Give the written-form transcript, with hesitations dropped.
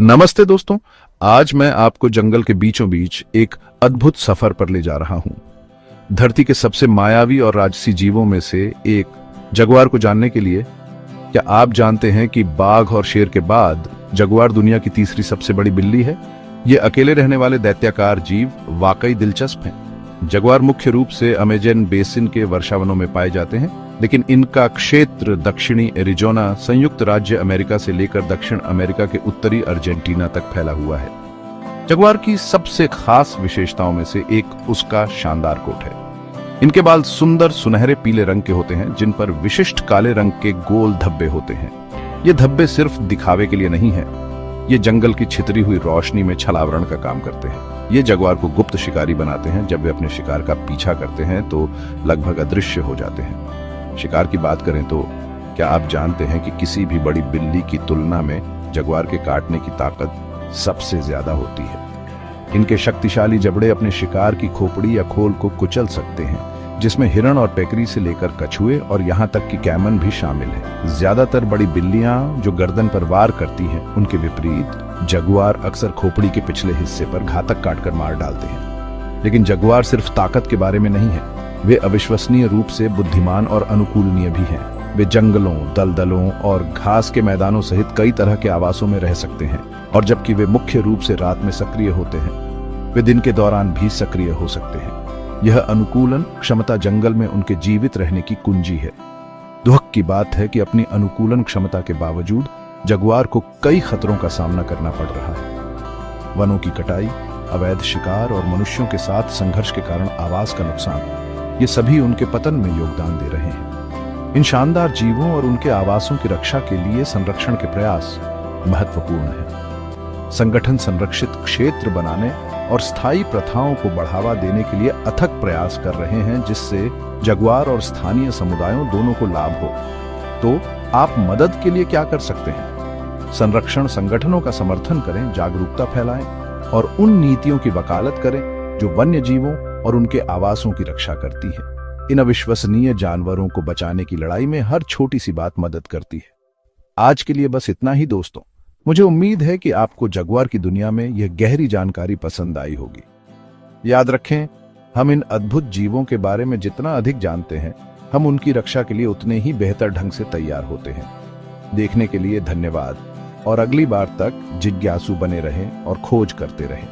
नमस्ते दोस्तों, आज मैं आपको जंगल के बीचों बीच एक अद्भुत सफर पर ले जा रहा हूं। धरती के सबसे मायावी और राजसी जीवों में से एक जगुआर को जानने के लिए। क्या आप जानते हैं कि बाघ और शेर के बाद जगुआर दुनिया की तीसरी सबसे बड़ी बिल्ली है? ये अकेले रहने वाले दैत्याकार जीव वाकई दिलचस्प हैं। जगुआर मुख्य रूप से अमेजन बेसिन के वर्षावनों में पाए जाते हैं, लेकिन इनका क्षेत्र दक्षिणी एरिजोना, संयुक्त राज्य अमेरिका से लेकर दक्षिण अमेरिका के उत्तरी अर्जेंटीना तक फैला हुआ है। जगुआर की सबसे खास विशेषताओं में से एक उसका शानदार कोट है। इनके बाल सुंदर सुनहरे पीले रंग के होते हैं, जिन पर विशिष्ट काले रंग के गोल धब्बे होते हैं। ये धब्बे सिर्फ दिखावे के लिए नहीं है, ये जंगल की छितरी हुई रोशनी में छलावरण का काम करते हैं। ये जगुआर को गुप्त शिकारी बनाते हैं। जब वे अपने शिकार का पीछा करते हैं तो लगभग अदृश्य हो जाते हैं। शिकार की बात करें तो क्या आप जानते हैं कि किसी भी बड़ी बिल्ली की तुलना में जगुआर के काटने की ताकत सबसे ज्यादा होती है। इनके शक्तिशाली जबड़े अपने शिकार की खोपड़ी या खोल को कुचल सकते हैं, जिसमें हिरण और पेकरी से लेकर कछुए और यहाँ तक कि कैमन भी शामिल है। ज्यादातर बड़ी बिल्लियां जो गर्दन पर वार करती हैं, उनके विपरीत जगुआर अक्सर खोपड़ी के पिछले हिस्से पर घातक काटकर मार डालते हैं। लेकिन जगुआर सिर्फ ताकत के बारे में नहीं है, वे अविश्वसनीय रूप से बुद्धिमान और अनुकूलनीय भी हैं। वे जंगलों, दलदलों और घास के मैदानों सहित कई तरह के आवासों में रह सकते हैं, और जबकि वे मुख्य रूप से रात में सक्रिय होते हैं, वे दिन के दौरान भी सक्रिय हो सकते हैं। यह अनुकूलन क्षमता जंगल में उनके जीवित रहने की कुंजी है। दुख की बात है कि अपनी अनुकूलन क्षमता के बावजूद जगुआर को कई खतरों का सामना करना पड़ रहा है। वनों की कटाई, अवैध शिकार और मनुष्यों के साथ संघर्ष के कारण आवास का नुकसान, ये सभी उनके पतन में योगदान दे रहे हैं। इन शानदार जीवों और उनके आवासों की रक्षा के लिए संरक्षण के प्रयास महत्वपूर्ण है। संगठन संरक्षित क्षेत्र बनाने और स्थायी प्रथाओं को बढ़ावा देने के लिए अथक प्रयास कर रहे हैं, जिससे जगुआर और स्थानीय समुदायों दोनों को लाभ हो। तो आप मदद के लिए क्या कर सकते हैं? संरक्षण संगठनों का समर्थन करें, जागरूकता फैलाएं और उन नीतियों की वकालत करें जो वन्य जीवों और उनके आवासों की रक्षा करती है। इन अविश्वसनीय जानवरों को बचाने की लड़ाई में हर छोटी सी बात मदद करती है। आज के लिए बस इतना ही दोस्तों। मुझे उम्मीद है कि आपको जगुआर की दुनिया में यह गहरी जानकारी पसंद आई होगी। याद रखें, हम इन अद्भुत जीवों के बारे में जितना अधिक जानते हैं, हम उनकी रक्षा के लिए उतने ही बेहतर ढंग से तैयार होते हैं। देखने के लिए धन्यवाद, और अगली बार तक जिज्ञासु बने रहें और खोज करते रहें।